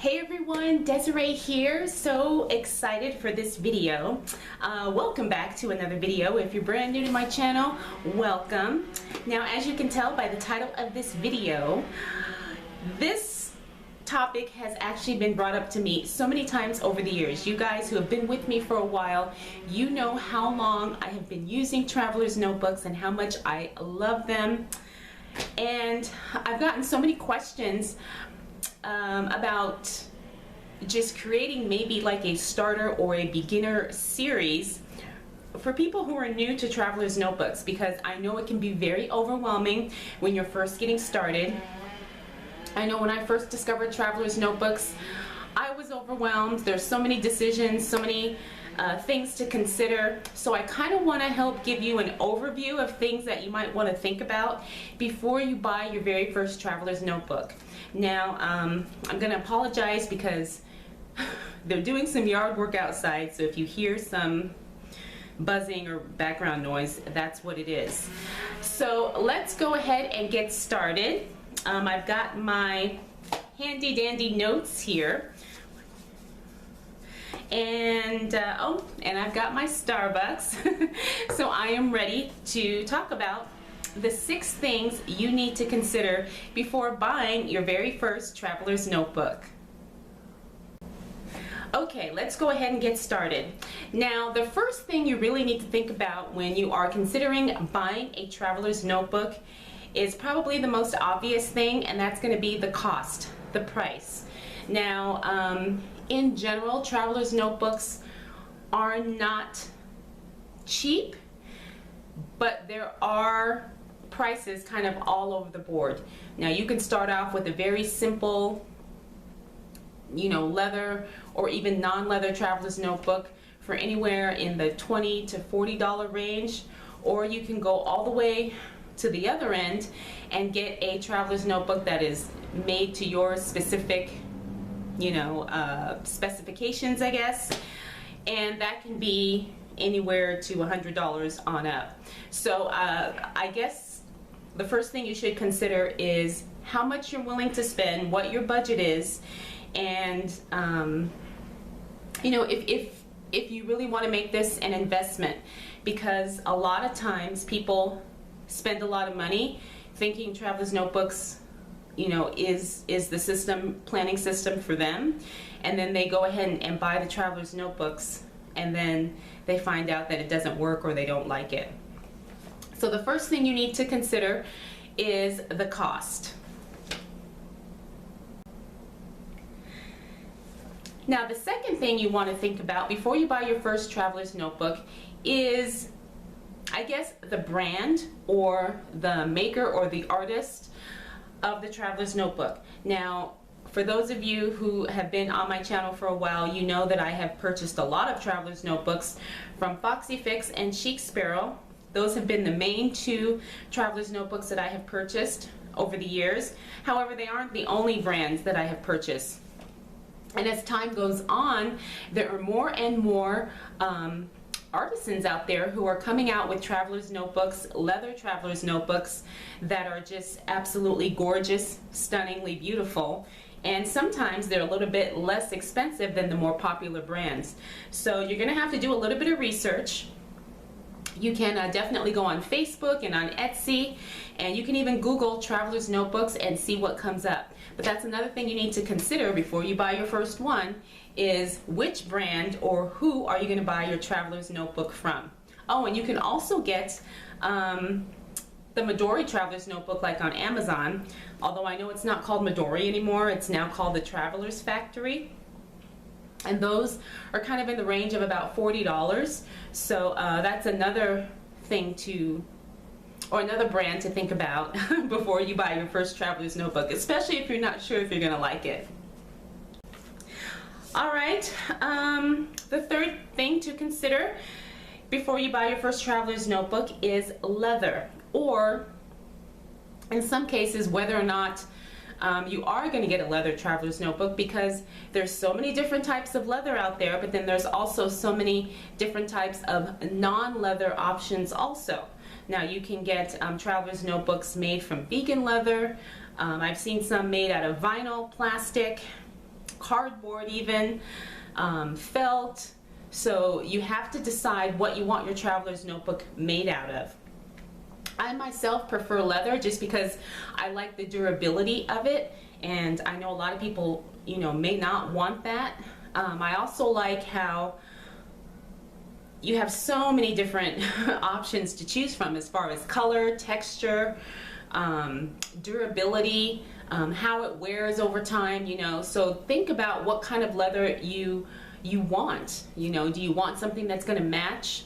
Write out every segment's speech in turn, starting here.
Hey everyone, Desiree here. So excited for this video. Welcome back to another video. If you're brand new to my channel, welcome. Now, as you can tell by the title of this video, this topic has actually been brought up to me so many times over the years. You guys who have been with me for a while, you know how long I have been using traveler's notebooks and how much I love them. And I've gotten so many questions about just creating maybe like a starter or a beginner series for people who are new to traveler's notebooks, because I know it can be very overwhelming when you're first getting started. I know when I first discovered traveler's notebooks, I was overwhelmed. There's so many decisions, so many things to consider. So I kind of want to help give you an overview of things that you might want to think about before you buy your very first traveler's notebook. Now, I'm going to apologize because they're doing some yard work outside, so if you hear some buzzing or background noise, that's what it is. So let's go ahead and get started. I've got my handy dandy notes here. And and I've got my Starbucks. So I am ready to talk about the 6 things you need to consider before buying your very first traveler's notebook. Okay, let's go ahead and get started. Now, the first thing you really need to think about when you are considering buying a traveler's notebook is probably the most obvious thing, and that's going to be the cost, the price. Now, in general, traveler's notebooks are not cheap, but there are prices kind of all over the board. Now, you can start off with a very simple, leather or even non-leather traveler's notebook for anywhere in the $20 to $40 range, or you can go all the way to the other end and get a traveler's notebook that is made to your specific specifications, I guess, and that can be anywhere to $100 on up. So I guess the first thing you should consider is how much you're willing to spend, what your budget is, and if you really want to make this an investment, because a lot of times people spend a lot of money thinking traveler's notebooks is the planning system for them, and then they go ahead and buy the traveler's notebooks, and then they find out that it doesn't work or they don't like it. So the first thing you need to consider is the cost. Now, the second thing you want to think about before you buy your first traveler's notebook is, I guess, the brand or the maker or the artist of the traveler's notebook. Now, for those of you who have been on my channel for a while, you know that I have purchased a lot of traveler's notebooks from Foxy Fix and Chic Sparrow. Those have been the main 2 traveler's notebooks that I have purchased over the years. However, they aren't the only brands that I have purchased. And as time goes on, there are more and more artisans out there who are coming out with traveler's notebooks, leather traveler's notebooks that are just absolutely gorgeous, stunningly beautiful. And sometimes they're a little bit less expensive than the more popular brands. So you're going to have to do a little bit of research. You can definitely go on Facebook and on Etsy, and you can even Google traveler's notebooks and see what comes up. But that's another thing you need to consider before you buy your first one, is which brand or who are you going to buy your traveler's notebook from. Oh, and you can also get the Midori traveler's notebook like on Amazon, although I know it's not called Midori anymore, it's now called the Traveler's Factory. And those are kind of in the range of about $40. So that's another thing or another brand to think about before you buy your first traveler's notebook, especially if you're not sure if you're going to like it. All right, the third thing to consider before you buy your first traveler's notebook is leather, or in some cases whether or not you are going to get a leather traveler's notebook, because there's so many different types of leather out there, but then there's also so many different types of non-leather options also. Now, you can get traveler's notebooks made from vegan leather. I've seen some made out of vinyl, plastic, cardboard even, felt. So you have to decide what you want your traveler's notebook made out of. I myself prefer leather just because I like the durability of it, and I know a lot of people, you know, may not want that. I also like how you have so many different options to choose from as far as color, texture, durability, how it wears over time, you know. So think about what kind of leather you want. You know, do you want something that's going to match,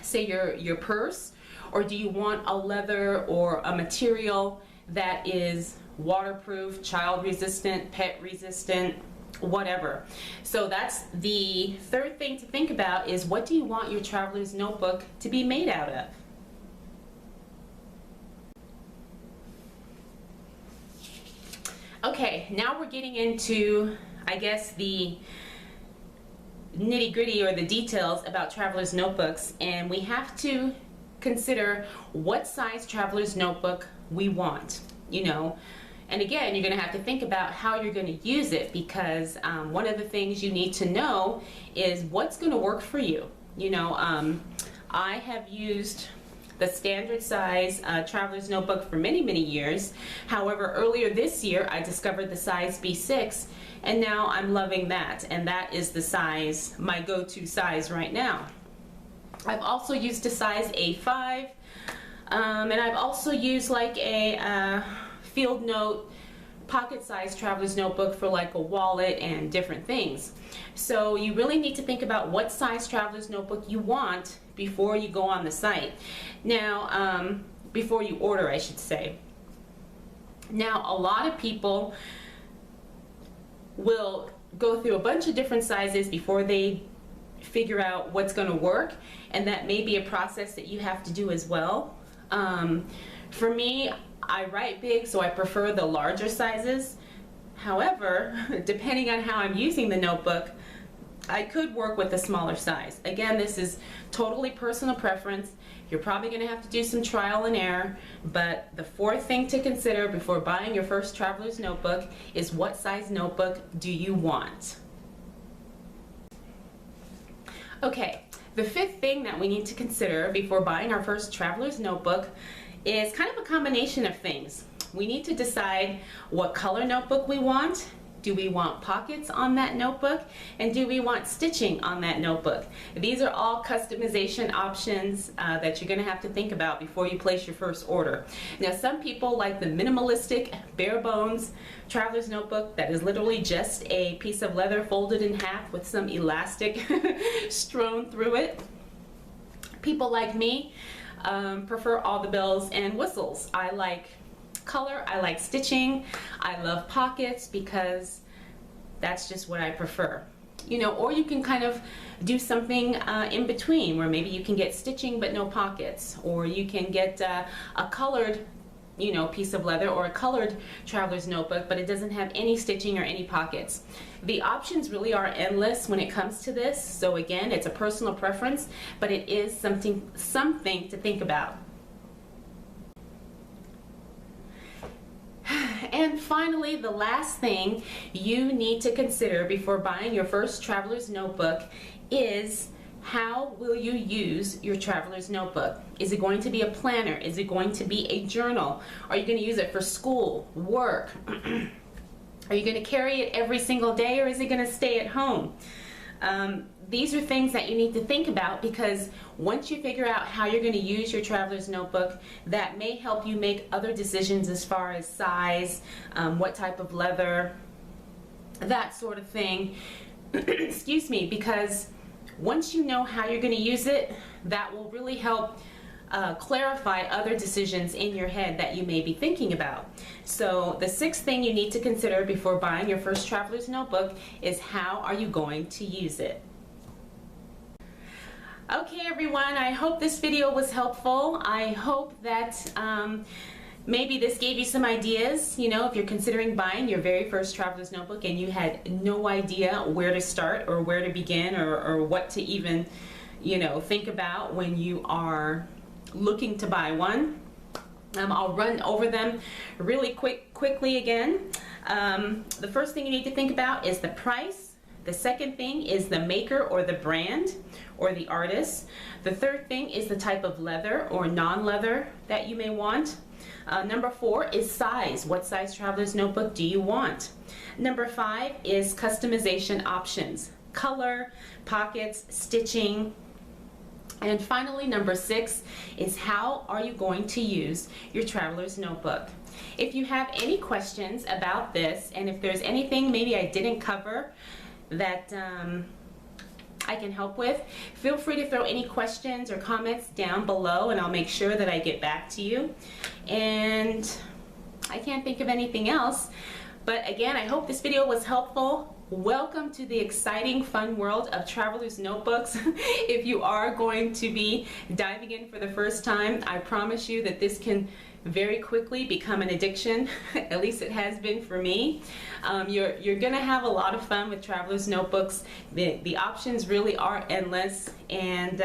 say, your purse, or do you want a leather or a material that is waterproof, child resistant, pet resistant, whatever. So that's the third thing to think about, is what do you want your traveler's notebook to be made out of? Okay, now we're getting into, I guess, the nitty-gritty or the details about traveler's notebooks, and we have to consider what size traveler's notebook we want, you know. And again, you're going to have to think about how you're going to use it, because one of the things you need to know is what's going to work for you. You know, I have used the standard size traveler's notebook for many, many years. However, earlier this year, I discovered the size B6, and now I'm loving that. And that is the size, my go-to size right now. I've also used a size A5, and I've also used like a field note pocket size traveler's notebook for like a wallet and different things. So you really need to think about what size traveler's notebook you want before you go on the site. Now, before you order, I should say. Now, a lot of people will go through a bunch of different sizes before they figure out what's going to work, and that may be a process that you have to do as well. For me, I write big, so I prefer the larger sizes. However, depending on how I'm using the notebook, I could work with a smaller size. Again, this is totally personal preference. You're probably going to have to do some trial and error, but the fourth thing to consider before buying your first traveler's notebook is what size notebook do you want? Okay, the fifth thing that we need to consider before buying our first traveler's notebook is kind of a combination of things. We need to decide what color notebook we want. Do we want pockets on that notebook? And do we want stitching on that notebook? These are all customization options that you're going to have to think about before you place your first order. Now, some people like the minimalistic, bare bones traveler's notebook that is literally just a piece of leather folded in half with some elastic strewn through it. People like me prefer all the bells and whistles. I like color, I like stitching, I love pockets because that's just what I prefer. You know, or you can kind of do something in between where maybe you can get stitching but no pockets, or you can get a colored, you know, piece of leather or a colored traveler's notebook, but it doesn't have any stitching or any pockets. The options really are endless when it comes to this. So again, it's a personal preference, but it is something to think about. And finally, the last thing you need to consider before buying your first traveler's notebook is, how will you use your traveler's notebook? Is it going to be a planner? Is it going to be a journal? Are you going to use it for school, work? Are you going to carry it every single day, or is it going to stay at home? These are things that you need to think about, because once you figure out how you're going to use your traveler's notebook, that may help you make other decisions as far as size, what type of leather, that sort of thing. Excuse me, because once you know how you're going to use it, that will really help clarify other decisions in your head that you may be thinking about. So the sixth thing you need to consider before buying your first traveler's notebook is, how are you going to use it? Okay everyone, I hope this video was helpful. I hope that maybe this gave you some ideas. You know, if you're considering buying your very first traveler's notebook and you had no idea where to start or where to begin, or what to even, you know, think about when you are looking to buy one. I'll run over them really quickly again. The first thing you need to think about is the price. The second thing is the maker or the brand or the artist. The third thing is the type of leather or non-leather that you may want. Number 4 is size. What size traveler's notebook do you want? Number 5 is customization options. Color, pockets, stitching. And finally, number 6 is how are you going to use your traveler's notebook? If you have any questions about this, and if there's anything maybe I didn't cover that I can help with, feel free to throw any questions or comments down below and I'll make sure that I get back to you. And I can't think of anything else, but again, I hope this video was helpful. Welcome to the exciting, fun world of traveler's notebooks. If you are going to be diving in for the first time, I promise you that this can very quickly become an addiction. At least it has been for me. You're gonna have a lot of fun with traveler's notebooks. The options really are endless, and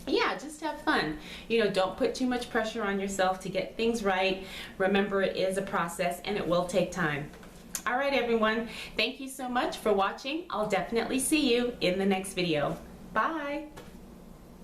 yeah, just have fun. You know, don't put too much pressure on yourself to get things right. Remember, it is a process and it will take time. All right, everyone, thank you so much for watching. I'll definitely see you in the next video. Bye.